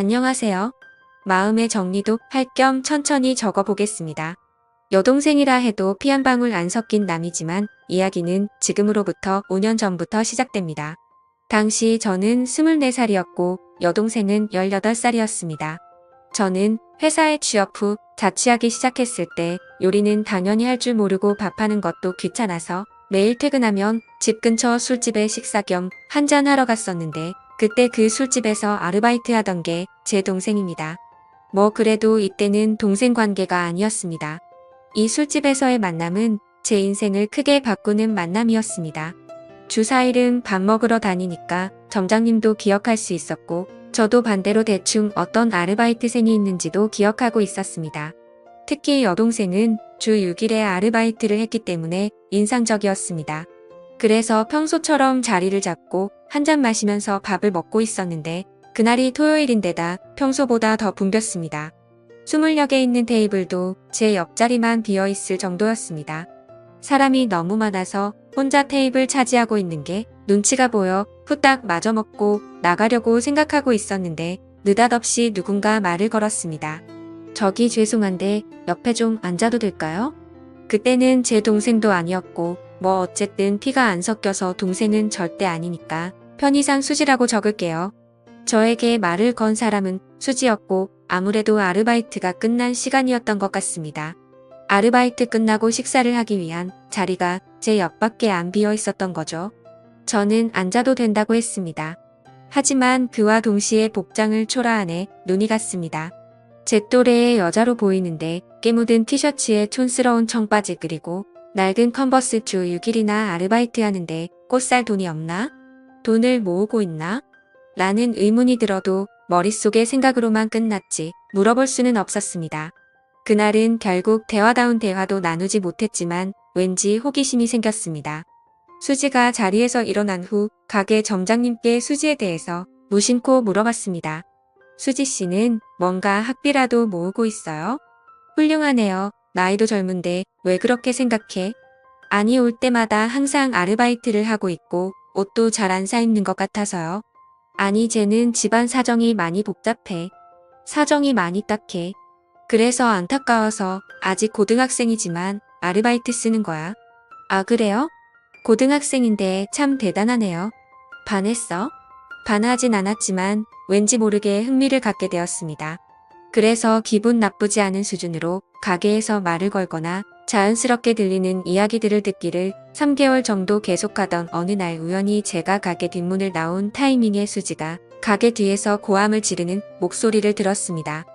안녕하세요. 마음의 정리도 할 겸 천천히 적어보겠습니다. 여동생이라 해도 피 한 방울 안 섞인 남이지만 이야기는 지금으로부터 5년 전부터 시작됩니다. 당시 저는 24살이었고 여동생은 18살이었습니다. 저는 회사에 취업 후 자취하기 시작했을 때 요리는 당연히 할 줄 모르고 밥하는 것도 귀찮아서 매일 퇴근하면 집 근처 술집에 식사 겸 한잔하러 갔었는데 그때 그 술집에서 아르바이트 하던 게 제 동생입니다. 뭐 그래도 이때는 동생 관계가 아니었습니다. 이 술집에서의 만남은 제 인생을 크게 바꾸는 만남이었습니다. 주 4일은 밥 먹으러 다니니까 점장님도 기억할 수 있었고 저도 반대로 대충 어떤 아르바이트생이 있는지도 기억하고 있었습니다. 특히 여동생은 주 6일에 아르바이트를 했기 때문에 인상적이었습니다. 그래서 평소처럼 자리를 잡고 한잔 마시면서 밥을 먹고 있었는데 그날이 토요일인데다 평소보다 더 붐볐습니다. 20여 개 있는 테이블도 제 옆자리만 비어있을 정도였습니다. 사람이 너무 많아서 혼자 테이블 차지하고 있는 게 눈치가 보여 후딱 마저 먹고 나가려고 생각하고 있었는데 느닷없이 누군가 말을 걸었습니다. 저기 죄송한데 옆에 좀 앉아도 될까요? 그때는 제 동생도 아니었고 뭐 어쨌든 피가 안 섞여서 동생은 절대 아니니까 편의상 수지라고 적을게요. 저에게 말을 건 사람은 수지였고 아무래도 아르바이트가 끝난 시간이었던 것 같습니다. 아르바이트 끝나고 식사를 하기 위한 자리가 제 옆밖에 안 비어 있었던 거죠. 저는 앉아도 된다고 했습니다. 하지만 그와 동시에 복장을 초라하네 눈이 갔습니다. 제 또래의 여자로 보이는데 깨묻은 티셔츠에 촌스러운 청바지 그리고 낡은 컨버스 주 6일이나 아르바이트 하는데 꽃 살 돈이 없나? 돈을 모으고 있나? 라는 의문이 들어도 머릿속의 생각으로만 끝났지 물어볼 수는 없었습니다. 그날은 결국 대화다운 대화도 나누지 못했지만 왠지 호기심이 생겼습니다. 수지가 자리에서 일어난 후 가게 점장님께 수지에 대해서 무심코 물어봤습니다. 수지 씨는 뭔가 학비라도 모으고 있어요? 훌륭하네요. 나이도 젊은데 왜 그렇게 생각해? 아니 올 때마다 항상 아르바이트를 하고 있고 옷도 잘 안 사 입는 것 같아서요. 아니 쟤는 집안 사정이 많이 복잡해. 사정이 많이 딱해. 그래서 안타까워서 아직 고등학생이지만 아르바이트 쓰는 거야. 아 그래요? 고등학생인데 참 대단하네요. 반했어? 반하진 않았지만 왠지 모르게 흥미를 갖게 되었습니다. 그래서 기분 나쁘지 않은 수준으로 가게에서 말을 걸거나 자연스럽게 들리는 이야기들을 듣기를 3개월 정도 계속하던 어느 날 우연히 제가 가게 뒷문을 나온 타이밍에 수지가 가게 뒤에서 고함을 지르는 목소리를 들었습니다.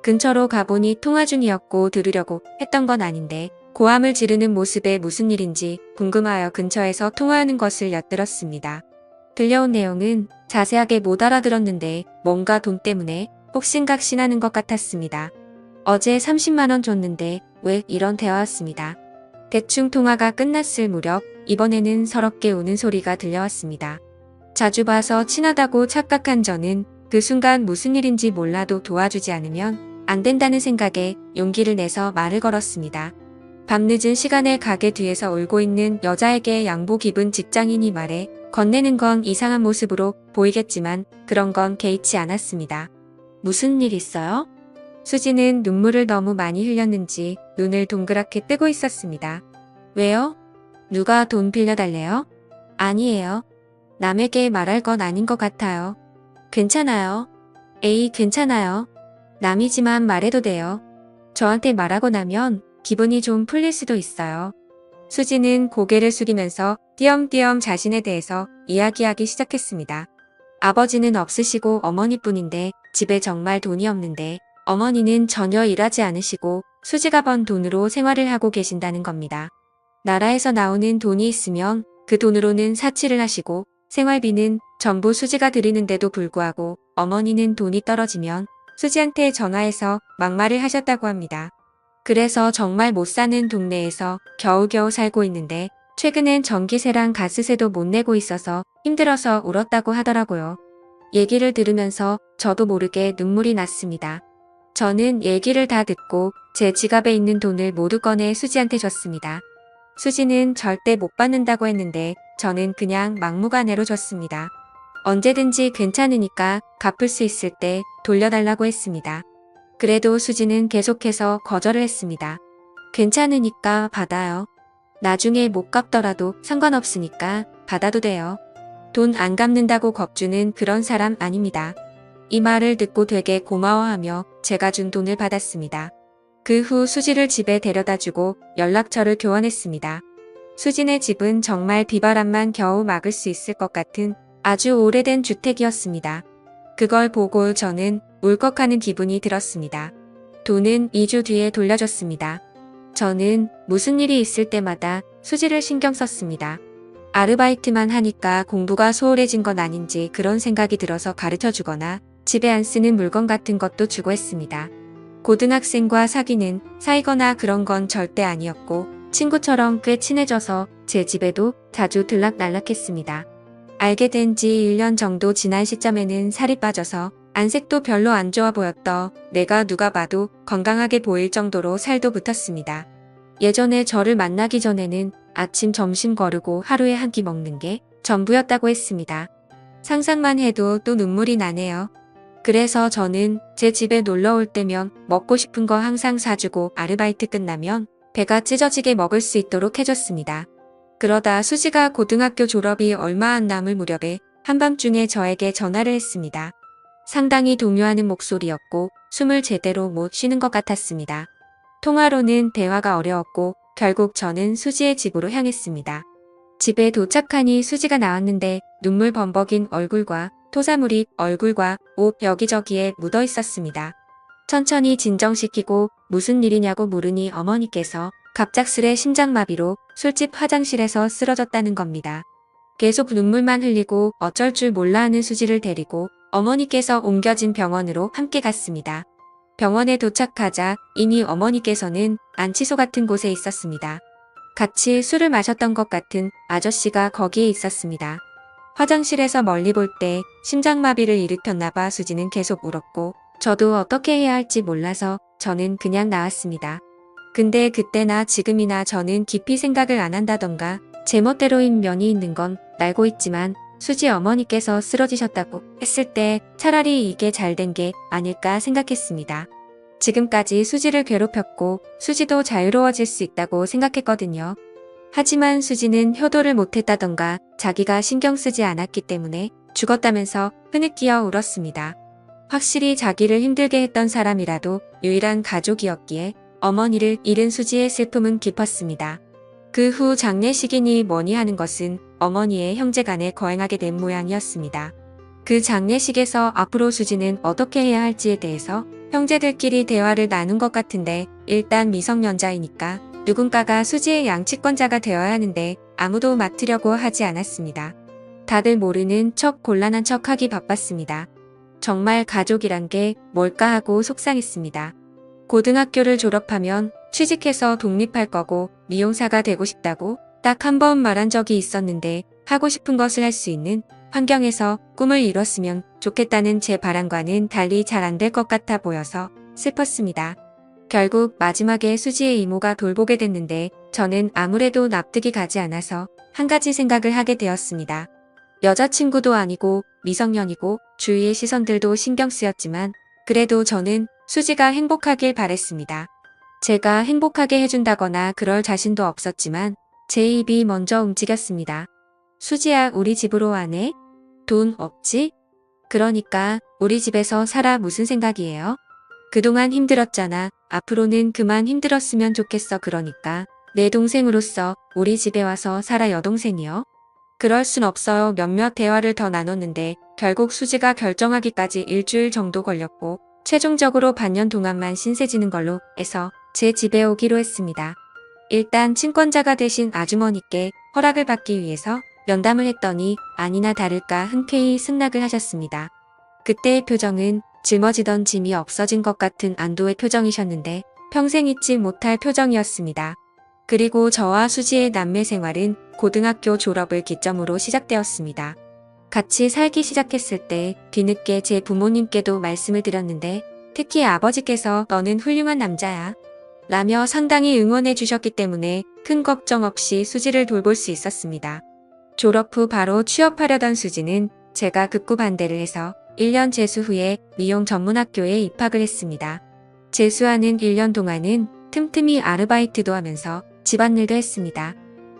근처로 가보니 통화 중이었고 들으려고 했던 건 아닌데 고함을 지르는 모습에 무슨 일인지 궁금하여 근처에서 통화하는 것을 엿들었습니다. 들려온 내용은 자세하게 못 알아들었는데 뭔가 돈 때문에 혹신각신하는 것 같았습니다. 어제 30만 원 줬는데 왜 이런 대화였습니다. 대충 통화가 끝났을 무렵 이번에는 서럽게 우는 소리가 들려왔습니다. 자주 봐서 친하다고 착각한 저는 그 순간 무슨 일인지 몰라도 도와주지 않으면 안 된다는 생각에 용기를 내서 말을 걸었습니다. 밤늦은 시간에 가게 뒤에서 울고 있는 여자에게 양복 입은 직장인이 말해 건네는 건 이상한 모습으로 보이겠지만 그런 건 개의치 않았습니다. 무슨 일 있어요? 수지는 눈물을 너무 많이 흘렸는지 눈을 동그랗게 뜨고 있었습니다. 왜요? 누가 돈 빌려달래요? 아니에요. 남에게 말할 건 아닌 것 같아요. 괜찮아요. 에이, 괜찮아요. 남이지만 말해도 돼요. 저한테 말하고 나면 기분이 좀 풀릴 수도 있어요. 수지는 고개를 숙이면서 띄엄띄엄 자신에 대해서 이야기하기 시작했습니다. 아버지는 없으시고 어머니뿐인데 집에 정말 돈이 없는데 어머니는 전혀 일하지 않으시고 수지가 번 돈으로 생활을 하고 계신다는 겁니다. 나라에서 나오는 돈이 있으면 그 돈으로는 사치를 하시고 생활비는 전부 수지가 드리는데도 불구하고 어머니는 돈이 떨어지면 수지한테 전화해서 막말을 하셨다고 합니다. 그래서 정말 못 사는 동네에서 겨우겨우 살고 있는데 최근엔 전기세랑 가스세도 못 내고 있어서 힘들어서 울었다고 하더라고요. 얘기를 들으면서 저도 모르게 눈물이 났습니다. 저는 얘기를 다 듣고 제 지갑에 있는 돈을 모두 꺼내 수지한테 줬습니다. 수지는 절대 못 받는다고 했는데 저는 그냥 막무가내로 줬습니다. 언제든지 괜찮으니까 갚을 수 있을 때 돌려달라고 했습니다. 그래도 수지는 계속해서 거절을 했습니다. 괜찮으니까 받아요. 나중에 못 갚더라도 상관없으니까 받아도 돼요. 돈 안 갚는다고 겁주는 그런 사람 아닙니다. 이 말을 듣고 되게 고마워하며 제가 준 돈을 받았습니다. 그 후 수지를 집에 데려다주고 연락처를 교환했습니다. 수진의 집은 정말 비바람만 겨우 막을 수 있을 것 같은 아주 오래된 주택이었습니다. 그걸 보고 저는 울컥하는 기분이 들었습니다. 돈은 2주 뒤에 돌려줬습니다. 저는 무슨 일이 있을 때마다 수지를 신경 썼습니다. 아르바이트만 하니까 공부가 소홀해진 건 아닌지 그런 생각이 들어서 가르쳐 주거나 집에 안 쓰는 물건 같은 것도 주고 했습니다. 고등학생과 사귀는 사이거나 그런 건 절대 아니었고 친구처럼 꽤 친해져서 제 집에도 자주 들락날락했습니다. 알게 된 지 1년 정도 지난 시점에는 살이 빠져서 안색도 별로 안 좋아 보였더 내가 누가 봐도 건강하게 보일 정도로 살도 붙었습니다. 예전에 저를 만나기 전에는 아침 점심 거르고 하루에 한 끼 먹는 게 전부였다고 했습니다. 상상만 해도 또 눈물이 나네요. 그래서 저는 제 집에 놀러 올 때면 먹고 싶은 거 항상 사주고 아르바이트 끝나면 배가 찢어지게 먹을 수 있도록 해줬습니다. 그러다 수지가 고등학교 졸업이 얼마 안 남을 무렵에 한밤중에 저에게 전화를 했습니다. 상당히 동요하는 목소리였고 숨을 제대로 못 쉬는 것 같았습니다. 통화로는 대화가 어려웠고 결국 저는 수지의 집으로 향했습니다. 집에 도착하니 수지가 나왔는데 눈물 범벅인 얼굴과 토사물이 얼굴과 옷 여기저기에 묻어 있었습니다. 천천히 진정시키고 무슨 일이냐고 물으니 어머니께서 갑작스레 심장마비로 술집 화장실에서 쓰러졌다는 겁니다. 계속 눈물만 흘리고 어쩔 줄 몰라 하는 수지를 데리고 어머니께서 옮겨진 병원으로 함께 갔습니다. 병원에 도착하자 이미 어머니께서는 안치소 같은 곳에 있었습니다. 같이 술을 마셨던 것 같은 아저씨가 거기에 있었습니다. 화장실에서 멀리 볼 때 심장마비를 일으켰나봐 수지는 계속 울었고 저도 어떻게 해야 할지 몰라서 저는 그냥 나왔습니다. 근데 그때나 지금이나 저는 깊이 생각을 안 한다던가 제멋대로인 면이 있는 건 알고 있지만 수지 어머니께서 쓰러지셨다고 했을 때 차라리 이게 잘된 게 아닐까 생각했습니다. 지금까지 수지를 괴롭혔고 수지도 자유로워질 수 있다고 생각했거든요. 하지만 수지는 효도를 못했다던가 자기가 신경 쓰지 않았기 때문에 죽었다면서 흐느끼어 울었습니다. 확실히 자기를 힘들게 했던 사람이라도 유일한 가족이었기에 어머니를 잃은 수지의 슬픔은 깊었습니다. 그 후 장례식이니 뭐니 하는 것은 어머니의 형제간에 거행하게 된 모양이었습니다. 그 장례식에서 앞으로 수지는 어떻게 해야 할지에 대해서 형제들끼리 대화를 나눈 것 같은데 일단 미성년자이니까 누군가가 수지의 양치권자가 되어야 하는데 아무도 맡으려고 하지 않았습니다. 다들 모르는 척 곤란한 척하기 바빴습니다. 정말 가족이란 게 뭘까 하고 속상했습니다. 고등학교를 졸업하면 취직해서 독립할 거고 미용사가 되고 싶다고 딱 한 번 말한 적이 있었는데 하고 싶은 것을 할 수 있는 환경에서 꿈을 이뤘으면 좋겠다는 제 바람과는 달리 잘 안 될 것 같아 보여서 슬펐습니다. 결국 마지막에 수지의 이모가 돌보게 됐는데 저는 아무래도 납득이 가지 않아서 한 가지 생각을 하게 되었습니다. 여자친구도 아니고 미성년이고 주위의 시선들도 신경 쓰였지만 그래도 저는 수지가 행복하길 바랬습니다. 제가 행복하게 해준다거나 그럴 자신도 없었지만 제 입이 먼저 움직였습니다. 수지야, 우리 집으로 와네? 돈 없지? 그러니까 우리 집에서 살아. 무슨 생각이에요? 그동안 힘들었잖아. 앞으로는 그만 힘들었으면 좋겠어. 그러니까 내 동생으로서 우리 집에 와서 살아. 여동생이요? 그럴 순 없어요. 몇몇 대화를 더 나눴는데 결국 수지가 결정하기까지 일주일 정도 걸렸고 최종적으로 반년 동안만 신세지는 걸로 해서 제 집에 오기로 했습니다. 일단 친권자가 되신 아주머니께 허락을 받기 위해서 면담을 했더니 아니나 다를까 흔쾌히 승낙을 하셨습니다. 그때의 표정은 짊어지던 짐이 없어진 것 같은 안도의 표정이셨는데 평생 잊지 못할 표정이었습니다. 그리고 저와 수지의 남매 생활은 고등학교 졸업을 기점으로 시작되었습니다. 같이 살기 시작했을 때 뒤늦게 제 부모님께도 말씀을 드렸는데 특히 아버지께서 너는 훌륭한 남자야 라며 상당히 응원해 주셨기 때문에 큰 걱정 없이 수지를 돌볼 수 있었습니다. 졸업 후 바로 취업하려던 수지는 제가 극구 반대를 해서 1년 재수 후에 미용 전문학교에 입학을 했습니다. 재수하는 1년 동안은 틈틈이 아르바이트도 하면서 집안일도 했습니다.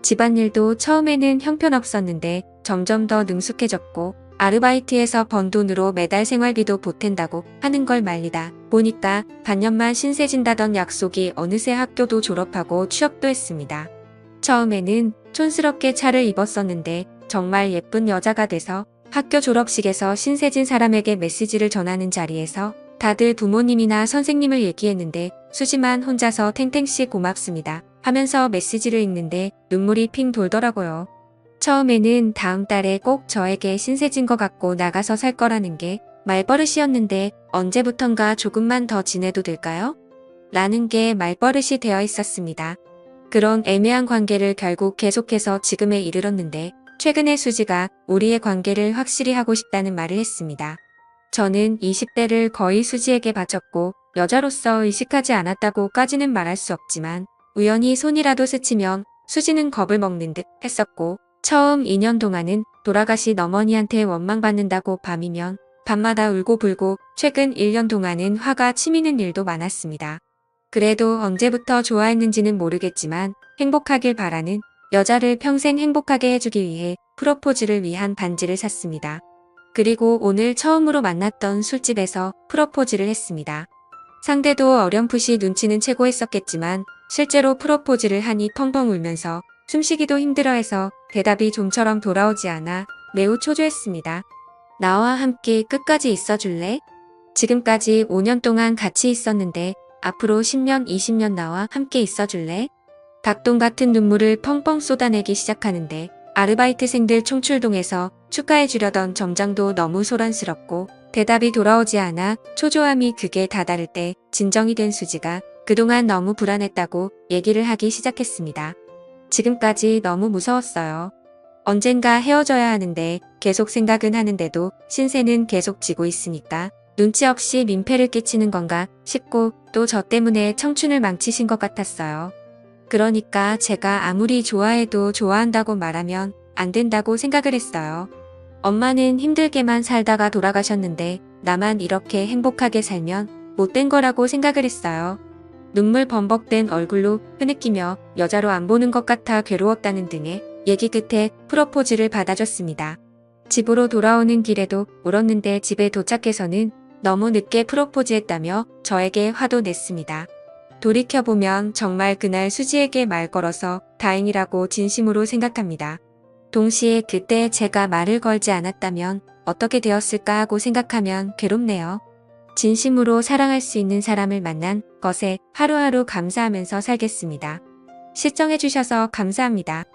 집안일도 처음에는 형편없었는데 점점 더 능숙해졌고 아르바이트에서 번 돈으로 매달 생활비도 보탠다고 하는 걸 말리다 보니까 반년만 신세진다던 약속이 어느새 학교도 졸업하고 취업도 했습니다. 처음에는 촌스럽게 차를 입었었는데 정말 예쁜 여자가 돼서 학교 졸업식에서 신세진 사람에게 메시지를 전하는 자리에서 다들 부모님이나 선생님을 얘기했는데 수지만 혼자서 탱탱씨 고맙습니다 하면서 메시지를 읽는데 눈물이 핑 돌더라고요. 처음에는 다음 달에 꼭 저에게 신세진 거 갖고 나가서 살 거라는 게 말버릇이었는데 언제부턴가 조금만 더 지내도 될까요? 라는 게 말버릇이 되어 있었습니다. 그런 애매한 관계를 결국 계속해서 지금에 이르렀는데 최근에 수지가 우리의 관계를 확실히 하고 싶다는 말을 했습니다. 저는 20대를 거의 수지에게 바쳤고 여자로서 의식하지 않았다고까지는 말할 수 없지만 우연히 손이라도 스치면 수지는 겁을 먹는 듯 했었고 처음 2년 동안은 돌아가신 어머니한테 원망받는다고 밤이면 밤마다 울고불고 최근 1년 동안은 화가 치미는 일도 많았습니다. 그래도 언제부터 좋아했는지는 모르겠지만 행복하길 바라는 여자를 평생 행복하게 해주기 위해 프로포즈를 위한 반지를 샀습니다. 그리고 오늘 처음으로 만났던 술집에서 프로포즈를 했습니다. 상대도 어렴풋이 눈치는 채고 했었겠지만 실제로 프로포즈를 하니 펑펑 울면서 숨쉬기도 힘들어해서 대답이 좀처럼 돌아오지 않아 매우 초조했습니다. 나와 함께 끝까지 있어줄래? 지금까지 5년 동안 같이 있었는데 앞으로 10년, 20년 나와 함께 있어줄래? 닭똥 같은 눈물을 펑펑 쏟아내기 시작하는데 아르바이트생들 총출동해서 축하해주려던 점장도 너무 소란스럽고 대답이 돌아오지 않아 초조함이 극에 다다를 때 진정이 된 수지가 그동안 너무 불안했다고 얘기를 하기 시작했습니다. 지금까지 너무 무서웠어요. 언젠가 헤어져야 하는데 계속 생각은 하는데도 신세는 계속 지고 있으니까 눈치 없이 민폐를 끼치는 건가 싶고 또 저 때문에 청춘을 망치신 것 같았어요. 그러니까 제가 아무리 좋아해도 좋아한다고 말하면 안 된다고 생각을 했어요. 엄마는 힘들게만 살다가 돌아가셨는데 나만 이렇게 행복하게 살면 못된 거라고 생각을 했어요. 눈물 범벅된 얼굴로 흐느끼며 여자로 안 보는 것 같아 괴로웠다는 등의 얘기 끝에 프로포즈를 받아줬습니다. 집으로 돌아오는 길에도 울었는데 집에 도착해서는 너무 늦게 프로포즈했다며 저에게 화도 냈습니다. 돌이켜보면 정말 그날 수지에게 말 걸어서 다행이라고 진심으로 생각합니다. 동시에 그때 제가 말을 걸지 않았다면 어떻게 되었을까 하고 생각하면 괴롭네요. 진심으로 사랑할 수 있는 사람을 만난 것에 하루하루 감사하면서 살겠습니다. 시청해주셔서 감사합니다.